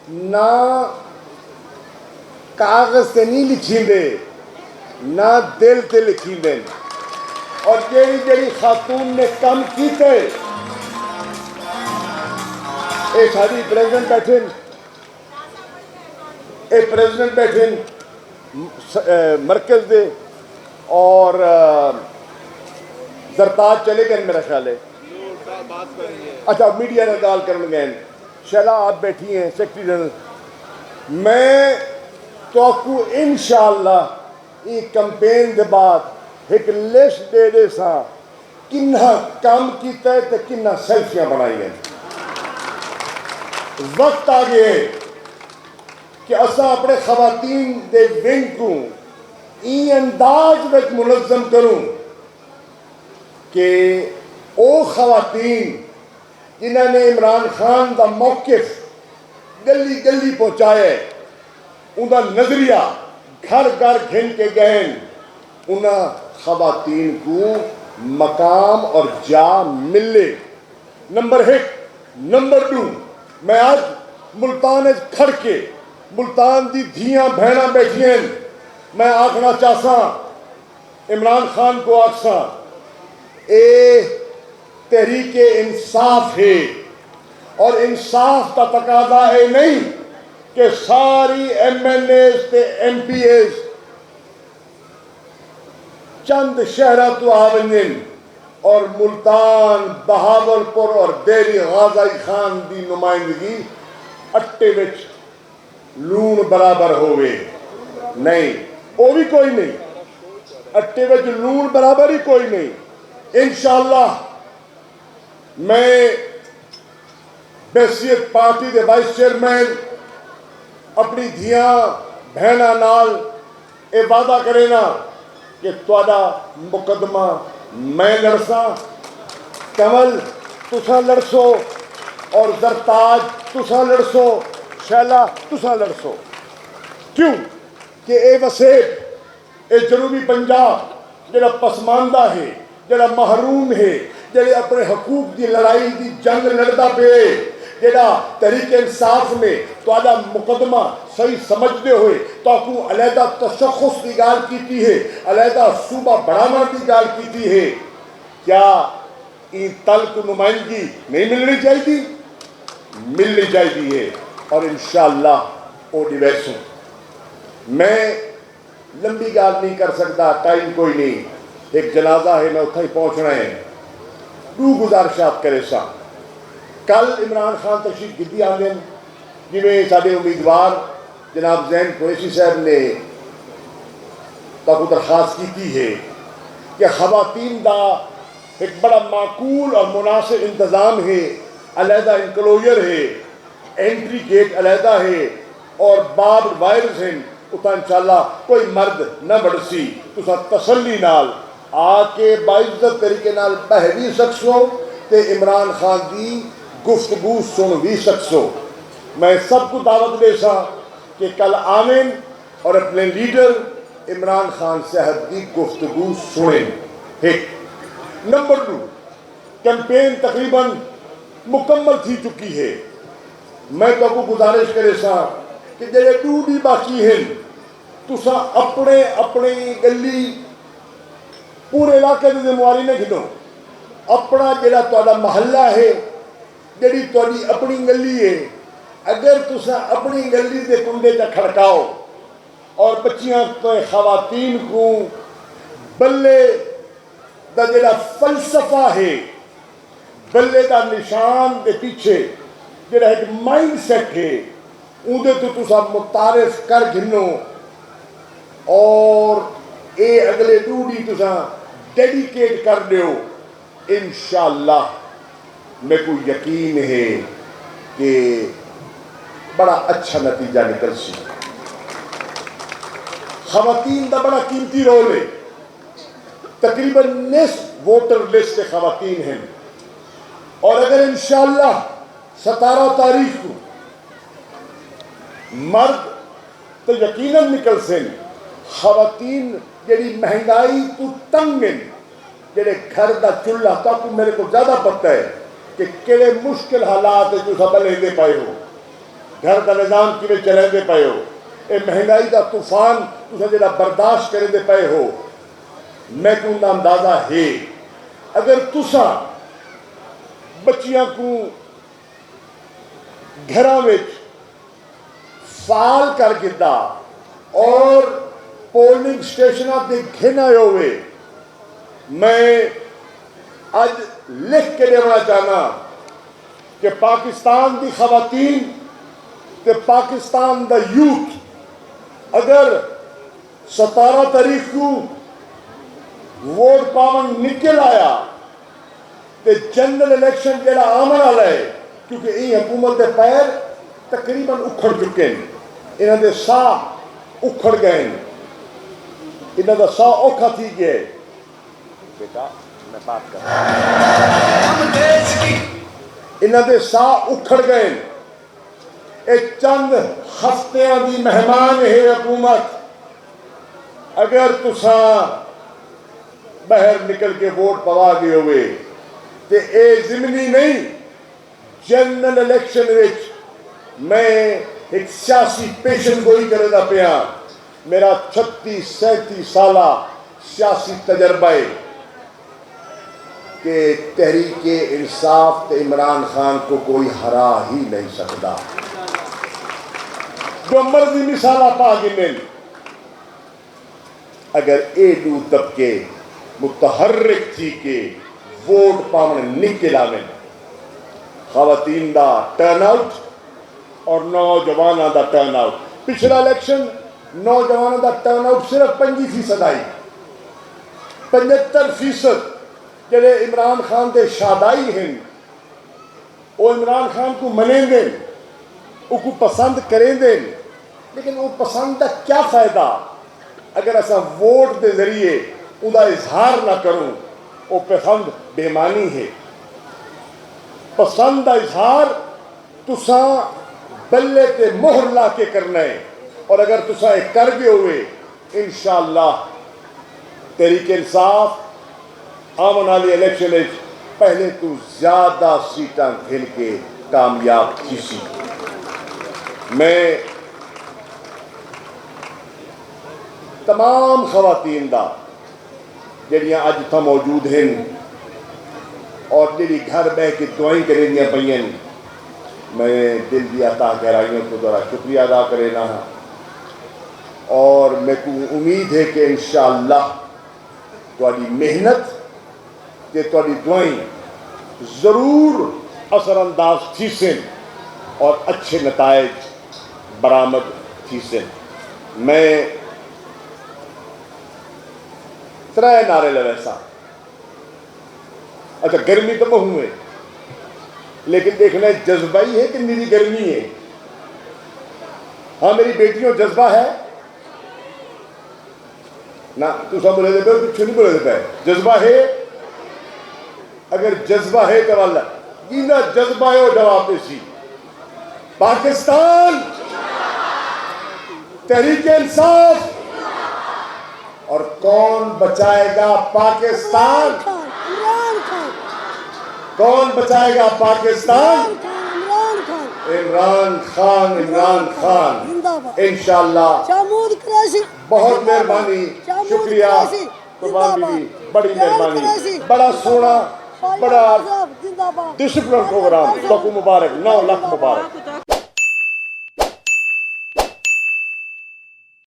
نہ کاغذ سے نہیں لکھی دے نہ دل سے لکھی دیں. اور جیڑی جیڑی خاتون نے کم کیتے اے ساری پریزیڈنٹ بیٹھے مرکز دے اور زرتاج چلے گئے میرا خیال ہے. اچھا میڈیا نے گال کرنے گئے. شیلا آپ بیٹھی ہیں سیکرٹری جنرل. میں تو کو انشاءاللہ یہ کمپین دے بعد ایک لسٹ دے دے سا کنہ کام کیتا ہے تو کنہ سیلفیاں بنائی ہیں. وقت آ گئے کہ اسا اپنے خواتین دے ونگ کو این انداز میں منظم کروں کہ او خواتین جنہوں نے عمران خان دا موقف گلی گلی پہنچائے ان کا نظریہ گھر گھر گھن کے گہن انہاں خواتین کو مقام اور جا ملے. نمبر 1. نمبر 2 میں آج ملتان کھڑ کے ملتان دی دھیاں بہناں بیٹھی ہیں میں آکھنا چاہساں عمران خان کو آکھساں اے تحریک انصاف ہے اور انصاف کا تقاضا ہے نہیں کہ ساری ایم این ایز تے ایم پی ایز چند شہرہ تو آونین اور ملتان بہاولپور اور دیری غازی خان دی نمائندگی اٹے وچ لون برابر ہوئے. نہیں وہ بھی کوئی نہیں. اٹے وچ لون برابر ہی کوئی نہیں. انشاءاللہ میں بحثیت پارٹی دے وائس چیئرمین اپنی دھیاں بہناں نال اے وعدہ کرے نا کہ تہاڈا مقدمہ میں لڑساں. کمل تساں لڑسو اور زرتاج تساں لڑسو. شیلا تساں لڑسو. کیوں کہ اے وسیب اے جنوبی پنجاب جڑا پسماندہ ہے جڑا محروم ہے جڑے اپنے حقوق دی لڑائی دی جنگ لڑدا پے جڑا تحریک انصاف میں تہاڈا مقدمہ صحیح سمجھتے ہوئے تاکوں علیحدہ تشخص کی گال کیتی ہے علیحدہ صوبہ بڑھانا کی گال کیتی ہے. کیا این تلک نمائندگی نہیں ملنی چاہیے؟ ملنی چاہیے ہے اور انشاءاللہ او ڈیویسوں. میں لمبی گال نہیں کر سکتا ٹائم کوئی نہیں. ایک جنازہ ہے میں اتھا ہی پہنچنا ہے. 2 گزارشات کرے سا. کل عمران خان تشریف گدی آنے جی میں سارے امیدوار جناب ذہن قریشی صاحب نے تاکو درخواست کی ہے کہ خواتین دا ایک بڑا معقول اور مناسب انتظام ہے. علیحدہ انکلوجر ہے انٹری گیٹ علیحدہ ہے اور باربڈ وائرز ہیں. اتنا انشاءاللہ کوئی مرد نہ بڑھسی. تسا تسلی نال آ کے باعزت طریقے نال بہ بھی سکسو تے عمران خان دی گفتگو سن بھی سکسو. میں سب کو دعوت دے سا کہ کل آمین اور اپنے لیڈر عمران خان صاحب کی گفتگو سنیں. ایک. نمبر 2 کیمپین تقریباً مکمل تھی چکی ہے. میں تو کو گزارش کرے سا کہ جڑے 2 بھی باقی ہیں تسا اپنے اپنے گلی پورے علاقے کی ذمہ نہ گھنو. اپنا جڑا تہاڈا محلہ ہے جڑی تہاڈی اپنی گلی ہے اگر تسا اپنی گلی دے کنڈے چا کھڑکاؤ اور بچیاں تو خواتین کو بلے دا جڑا فلسفہ ہے بلے دا نشان دے پیچھے جڑا ایک مائنڈ سیٹ ہے اندے تو تسا متعارف کر گھنو اور اے اگلے 2 دی تسا ڈیڈیکیٹ کر دیو. انشاءاللہ میں کو یقین ہے کہ بڑا اچھا نتیجہ نکل سی. خواتین دا بڑا قیمتی رول ہے. تقریباً نصف ووٹر لسٹ خواتین ہیں اور اگر انشاءاللہ 17 تاریخ کو مرد تو یقیناً نکل سے. خواتین جڑی مہنگائی تو تنگ ہیں جڑے گھر دا چولہا تاکہ میرے کو زیادہ پتہ ہے کہ کیڑے مشکل حالات جو سب لیندے پائے ہو. گھر کا نظام کیویں چلائندے پئے ہو، اے مہنگائی دا طوفان تساں جڑا برداشت کرندے پئے ہو، میں کو دا اندازہ ہے اگر تساں بچیاں کو گھراں وچ فعال کر کیتا اور پولنگ سٹیشناں تے گھن آئے ہوئے، میں اج لکھ کے دینا چاہنا کہ پاکستان دی خواتین تے پاکستان دا یوتھ اگر 17 تاریخ کو ووٹ پاون نکل آیا تے جنرل الیکشن جڑا آمن والا ہے، کیونکہ یہ حکومت دے پیر تقریباً اکھڑ چکے ہیں، انہاں دے ساہ اکھڑ گئے ہیں، انہاں دا ساہ اوکھا تھی گئے، بیٹا میں بات کر رہا ہوں، انہاں دے ساہ اکھڑ گئے ہیں، ایک چند ہفتیاں دی مہمان ہے حکومت، اگر تساں باہر نکل کے ووٹ پوا گئے ہوئے تے اے ضمنی نہیں، جنرل الیکشن وچ میں ایک سیاسی پیشن گوئی کرے دا پیا، میرا 36-37 سالہ سیاسی تجربہ ہے کہ تحریک انصاف تے عمران خان کو کوئی ہرا ہی نہیں سکتا، جو مرضی مثالہ پا گنن، اگر اے دو طبقے متحرک تھی کہ ووٹ پاون نکل آویں، خواتین دا ٹرن آؤٹ اور نوجوانوں دا ٹرن آؤٹ، پچھلا الیکشن نوجوانوں دا ٹرن آؤٹ صرف 25% آئی، 75% جڑے عمران خان دے شادائی ہیں وہ عمران خان کو منیں دیں، وہ کو پسند کریں دیں، لیکن وہ پسند کا کیا فائدہ اگر ایسا ووٹ دے ذریعے ان کا اظہار نہ کروں، وہ پسند بےمانی ہے، پسند کا اظہار تساں بلے تے مہر لا کے کرنا ہے، اور اگر تساں ایک کر گئے ہوئے انشاءاللہ تحریک انصاف آمن والی الیکشن پہلے تو زیادہ سیٹاں گھن کے کامیاب کی سی۔ میں تمام خواتین دا جڑیاں اج تھا موجود ہیں اور جڑی گھر بہ کے دعائیں کریں دیا پئیں، میں دل دی عطا گہرائیوں کو ذرا شکریہ ادا کرنا ہاں، اور میں کو امید ہے کہ انشاءاللہ تہاڈی محنت تے تہاڈی دعائیں ضرور اثر انداز تھی سن اور اچھے نتائج برآمد تھی سن۔ میں 3 نعرے لویسا، اچھا گرمی تو بہو ہے لیکن دیکھنا جذبہ ہی ہے کہ میری گرمی ہے، ہاں میری بیٹیوں جذبہ ہے نا، تو سب بولے دیتے ہو کچھ نہیں بولے دیتا ہے، جذبہ ہے، اگر جذبہ ہے تو اللہ جینا جذبہ ہے وہ جواب دیسی، پاکستان تحریک انصاف، اور کون بچائے گا پاکستان، کون بچائے گا پاکستان، عمران خان، عمران خان انشاءاللہ۔ شاہ محمود قریشی بہت مہربانی، شکریہ قربان بیوی، بڑی مہربانی، بڑا سونا، بڑا ڈسپلن پروگرام، بہت مبارک، 9 لاکھ مبارک۔